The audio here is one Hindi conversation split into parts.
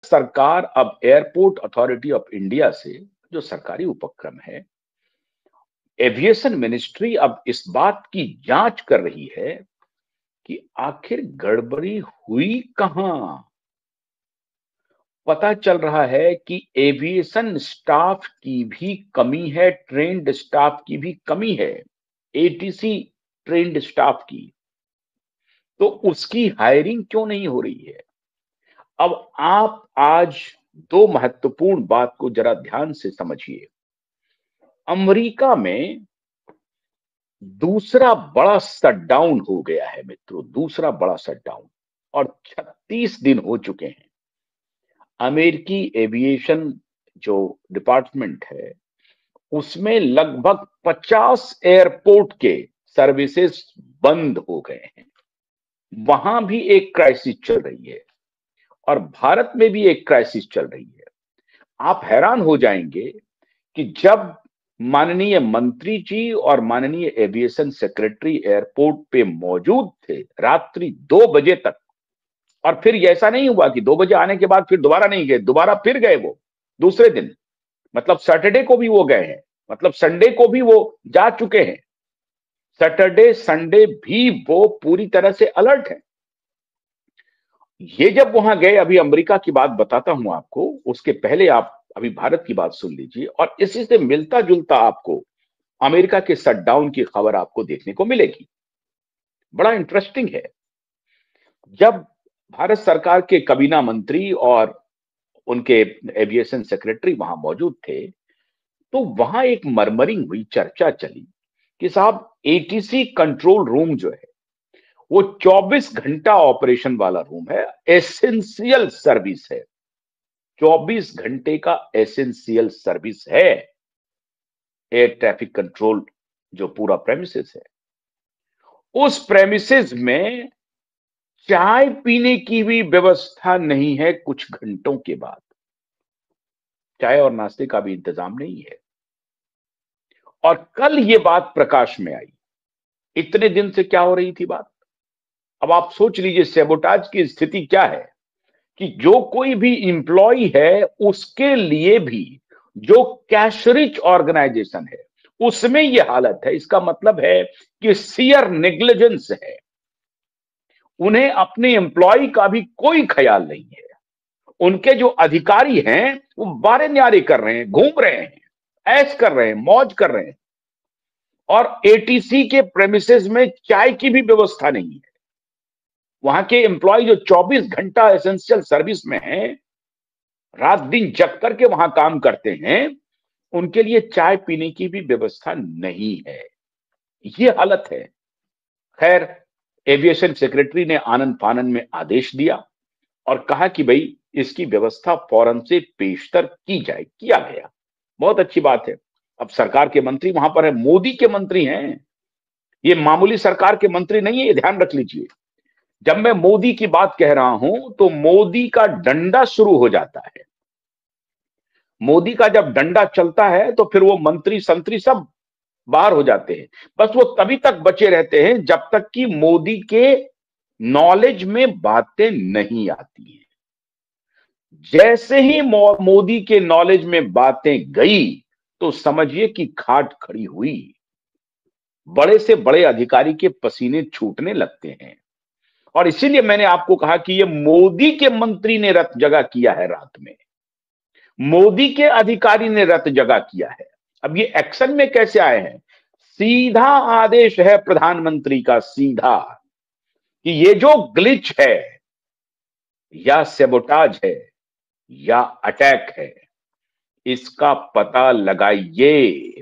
सरकार अब एयरपोर्ट अथॉरिटी ऑफ इंडिया से, जो सरकारी उपक्रम है, एविएशन मिनिस्ट्री अब इस बात की जांच कर रही है कि आखिर गड़बड़ी हुई कहां। पता चल रहा है कि एविएशन स्टाफ की भी कमी है, ट्रेंड स्टाफ की भी कमी है, एटीसी ट्रेंड स्टाफ की। तो उसकी हायरिंग क्यों नहीं हो रही है? अब आप आज दो महत्वपूर्ण बात को जरा ध्यान से समझिए। अमेरिका में दूसरा बड़ा शटडाउन हो गया है मित्रों, दूसरा बड़ा शटडाउन, और 36 दिन हो चुके हैं। अमेरिकी एविएशन जो डिपार्टमेंट है उसमें लगभग 50 एयरपोर्ट के सर्विसेज बंद हो गए हैं। वहां भी एक क्राइसिस चल रही है और भारत में भी एक क्राइसिस चल रही है। आप हैरान हो जाएंगे कि जब माननीय मंत्री जी और माननीय एविएशन सेक्रेटरी एयरपोर्ट पे मौजूद थे रात्रि 2 बजे तक, और फिर ऐसा नहीं हुआ कि 2 बजे आने के बाद फिर दोबारा नहीं गए, दोबारा फिर गए वो दूसरे दिन, मतलब सैटरडे को भी वो गए हैं, मतलब संडे को भी वो जा चुके हैं। सैटरडे संडे भी वो पूरी तरह से अलर्ट है। ये जब वहां गए, अभी अमेरिका की बात बताता हूं आपको, उसके पहले आप अभी भारत की बात सुन लीजिए, और इसी से मिलता जुलता आपको अमेरिका के शटडाउन की खबर आपको देखने को मिलेगी। बड़ा इंटरेस्टिंग है। जब भारत सरकार के काबीना मंत्री और उनके एविएशन सेक्रेटरी वहां मौजूद थे, तो वहां एक मरमरिंग हुई, चर्चा चली कि साहब एटीसी कंट्रोल रूम जो है वो 24 घंटा ऑपरेशन वाला रूम है, एसेंशियल सर्विस है, 24 घंटे का एसेंशियल सर्विस है एयर ट्रैफिक कंट्रोल जो पूरा प्रेमिसेस है। उस प्रेमिसेस में चाय पीने की भी व्यवस्था नहीं है, कुछ घंटों के बाद चाय और नाश्ते का भी इंतजाम नहीं है। और कल ये बात प्रकाश में आई। इतने दिन से क्या हो रही थी बात? अब आप सोच लीजिए सैबोटाज की स्थिति क्या है कि जो कोई भी इंप्लॉय है उसके लिए भी, जो कैश रिच ऑर्गेनाइजेशन है उसमें यह हालत है। इसका मतलब है कि सियर नेग्लिजेंस है, उन्हें अपने एम्प्लॉय का भी कोई ख्याल नहीं है। उनके जो अधिकारी हैं वो बारे न्यारे कर रहे हैं, घूम रहे हैं, ऐश कर रहे हैं, मौज कर रहे हैं, और एटीसी के प्रेमिसेस में चाय की भी व्यवस्था नहीं है। वहां के एम्प्लॉय जो 24 घंटा एसेंशियल सर्विस में हैं, रात दिन जग करके वहां काम करते हैं, उनके लिए चाय पीने की भी व्यवस्था नहीं है। ये हालत है। खैर, एविएशन सेक्रेटरी ने आनन फानन में आदेश दिया और कहा कि भाई इसकी व्यवस्था फौरन से पेशतर की जाए। किया गया, बहुत अच्छी बात है। अब सरकार के मंत्री वहां पर है, मोदी के मंत्री हैं, ये मामूली सरकार के मंत्री नहीं है, ये ध्यान रख लीजिए। जब मैं मोदी की बात कह रहा हूं तो मोदी का डंडा शुरू हो जाता है। मोदी का जब डंडा चलता है तो फिर वो मंत्री संतरी सब बाहर हो जाते हैं। बस वो तभी तक बचे रहते हैं जब तक कि मोदी के नॉलेज में बातें नहीं आती हैं। जैसे ही मोदी के नॉलेज में बातें गई तो समझिए कि खाट खड़ी हुई। बड़े से बड़े अधिकारी के पसीने छूटने लगते हैं। और इसीलिए मैंने आपको कहा कि ये मोदी के मंत्री ने रत जगह किया है, रात में मोदी के अधिकारी ने रत जगह किया है। अब ये एक्शन में कैसे आए हैं? सीधा आदेश है प्रधानमंत्री का, सीधा, कि ये जो ग्लिच है या सेबोटाज है या अटैक है, इसका पता लगाइए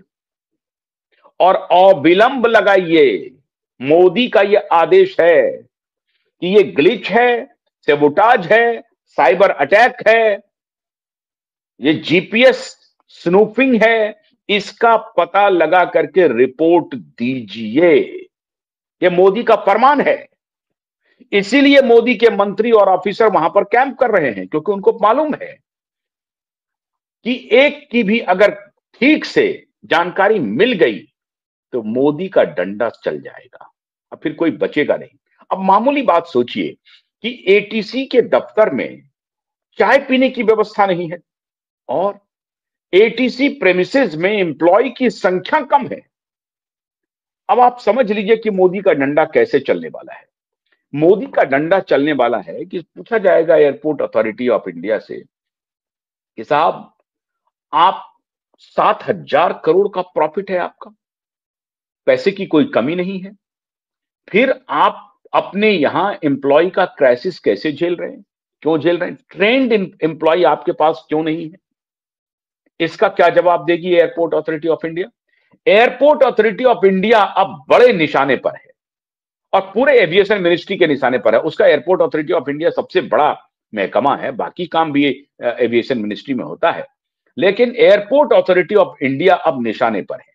और अविलंब लगाइए। मोदी का यह आदेश है कि ये ग्लिच है, सेबोटाज है, साइबर अटैक है, ये जीपीएस स्नूफिंग है, इसका पता लगा करके रिपोर्ट दीजिए। ये मोदी का फरमान है। इसीलिए मोदी के मंत्री और ऑफिसर वहां पर कैंप कर रहे हैं, क्योंकि उनको मालूम है कि एक की भी अगर ठीक से जानकारी मिल गई तो मोदी का डंडा चल जाएगा, अब फिर कोई बचेगा नहीं। अब मामूली बात सोचिए कि एटीसी के दफ्तर में चाय पीने की व्यवस्था नहीं है और एटीसी प्रेमिसेस में एम्प्लॉय की संख्या कम है। अब आप समझ लीजिए कि मोदी का डंडा कैसे चलने वाला है। मोदी का डंडा चलने वाला है कि पूछा जाएगा एयरपोर्ट अथॉरिटी ऑफ इंडिया से कि साहब, आप 7,000 करोड़ का प्रॉफिट है आपका, पैसे की कोई कमी नहीं है, फिर आप अपने यहां एम्प्लॉय का क्राइसिस कैसे झेल रहे हैं, क्यों झेल रहे हैं, ट्रेंड एम्प्लॉय आपके पास क्यों नहीं है? इसका क्या जवाब देगी airport authority of India? Airport authority of India अब बड़े निशाने पर है और पूरे एविएशन मिनिस्ट्री के निशाने पर है। उसका एयरपोर्ट अथॉरिटी ऑफ इंडिया सबसे बड़ा महकमा है, बाकी काम भी एविएशन मिनिस्ट्री में होता है, लेकिन एयरपोर्ट अथॉरिटी ऑफ इंडिया अब निशाने पर है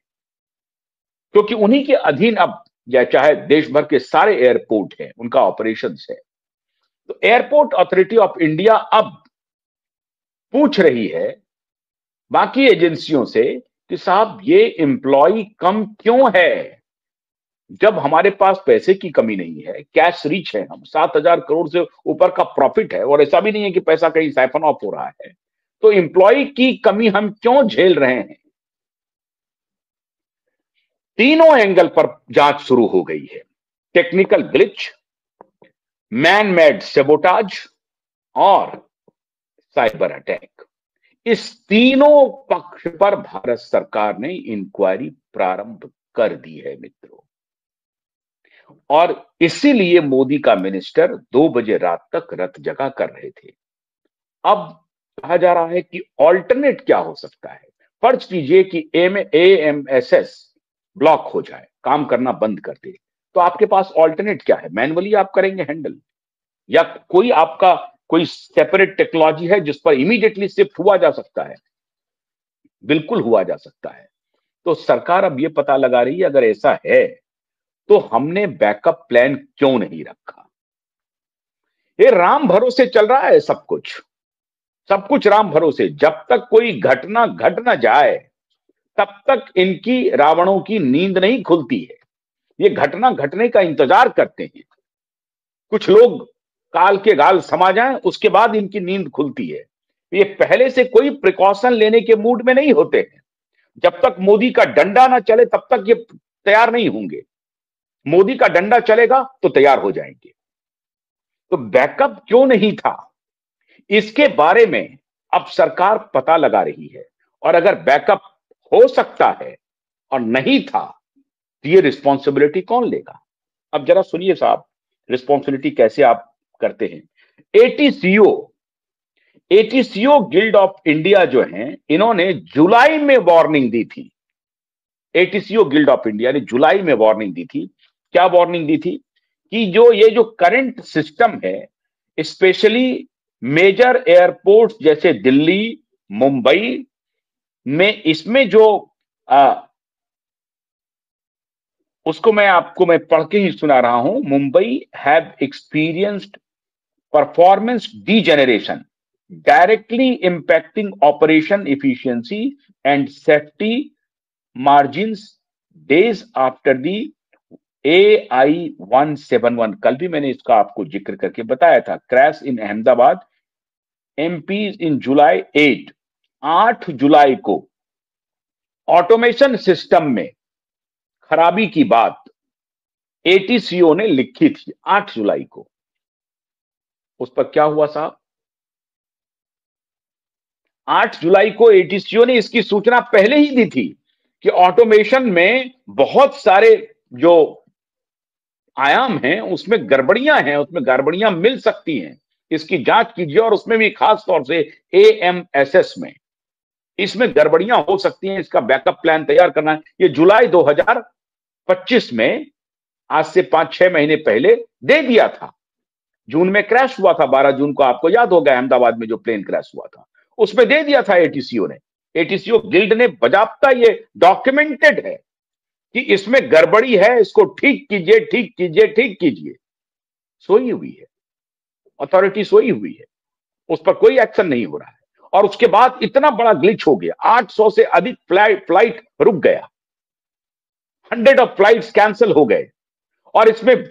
क्योंकि उन्हीं के अधीन अब, या चाहे देश भर के सारे एयरपोर्ट हैं, उनका ऑपरेशंस है। तो एयरपोर्ट अथॉरिटी ऑफ इंडिया अब पूछ रही है बाकी एजेंसियों से कि साहब, ये एम्प्लॉय कम क्यों है जब हमारे पास पैसे की कमी नहीं है, कैश रिच है, हम 7,000 करोड़ से ऊपर का प्रॉफिट है और ऐसा भी नहीं है कि पैसा कहीं साइफन ऑफ हो रहा है, तो एम्प्लॉय की कमी हम क्यों झेल रहे हैं? तीनों एंगल पर जांच शुरू हो गई है। Technical glitch, man made sabotage और साइबर अटैक। इस तीनों पक्ष पर भारत सरकार ने इंक्वायरी प्रारंभ कर दी है मित्रों, और इसीलिए मोदी का मिनिस्टर 2 बजे रात तक रत जगा कर रहे थे। अब कहा जा रहा है कि ऑल्टरनेट क्या हो सकता है। फर्ज कीजिए कि एएमएसएस ब्लॉक हो जाए, काम करना बंद कर दे, तो आपके पास ऑल्टरनेट क्या है? मैनुअली आप करेंगे हैंडल, या कोई आपका कोई सेपरेट टेक्नोलॉजी है जिस पर इमीडिएटली शिफ्ट हुआ जा सकता है? बिल्कुल हुआ जा सकता है। तो सरकार अब यह पता लगा रही है अगर ऐसा है तो हमने बैकअप प्लान क्यों नहीं रखा। ये राम भरोसे चल रहा है सब कुछ राम भरोसे। जब तक कोई घटना घट ना जाए तब तक इनकी रावणों की नींद नहीं खुलती है। ये घटना घटने का इंतजार करते हैं, कुछ लोग काल के गाल समा जाएं उसके बाद इनकी नींद खुलती है। ये पहले से कोई प्रिकॉशन लेने के मूड में नहीं होते हैं। जब तक मोदी का डंडा ना चले तब तक ये तैयार नहीं होंगे, मोदी का डंडा चलेगा तो तैयार हो जाएंगे। तो बैकअप क्यों नहीं था, इसके बारे में अब सरकार पता लगा रही है, और अगर बैकअप हो सकता है और नहीं था तो ये रिस्पॉन्सिबिलिटी कौन लेगा? अब जरा सुनिए साहब, रिस्पॉन्सिबिलिटी कैसे आप करते हैं। एटीसीओ गिल्ड ऑफ इंडिया जो है, इन्होंने जुलाई में वार्निंग दी थी। एटीसीओ गिल्ड ऑफ इंडिया ने जुलाई में वार्निंग दी थी। क्या वार्निंग दी थी? कि ये जो करंट सिस्टम है, स्पेशली मेजर एयरपोर्ट्स जैसे दिल्ली, मुंबई में, इसमें जो उसको मैं पढ़ के ही सुना रहा हूं। Mumbai have experienced performance degeneration directly impacting operation efficiency and safety margins days after the AI-171। कल भी मैंने इसका आपको जिक्र करके बताया था। क्रैश इन अहमदाबाद MP इन जुलाई 8 जुलाई को ऑटोमेशन सिस्टम में खराबी की बात एटीसीओ ने लिखी थी 8 जुलाई को। उस पर क्या हुआ साहब? 8 जुलाई को एटीसीओ ने इसकी सूचना पहले ही दी थी कि ऑटोमेशन में बहुत सारे जो आयाम हैं उसमें गड़बड़ियां हैं, उसमें गड़बड़ियां मिल सकती हैं, इसकी जांच कीजिए। और उसमें भी खास तौर से एएमएसएस में इसमें गड़बड़ियां हो सकती हैं, इसका बैकअप प्लान तैयार करना है। ये जुलाई 2025 में, आज से 5-6 महीने पहले दे दिया था। जून में क्रैश हुआ था, 12 जून को, आपको याद होगा अहमदाबाद में जो प्लेन क्रैश हुआ था, उसमें दे दिया था एटीसीओ ने। एटीसीओ गिल्ड ने बजाबता, ये डॉक्यूमेंटेड है कि इसमें गड़बड़ी है, इसको ठीक कीजिए, ठीक कीजिए, ठीक कीजिए। सोई हुई है अथॉरिटी, सोई हुई है, उस पर कोई एक्शन नहीं हो रहा है। और उसके बाद इतना बड़ा ग्लिच हो गया, 800 से अधिक फ्लाइट रुक गया, 100 ऑफ फ्लाइट्स कैंसिल हो गए, और इसमें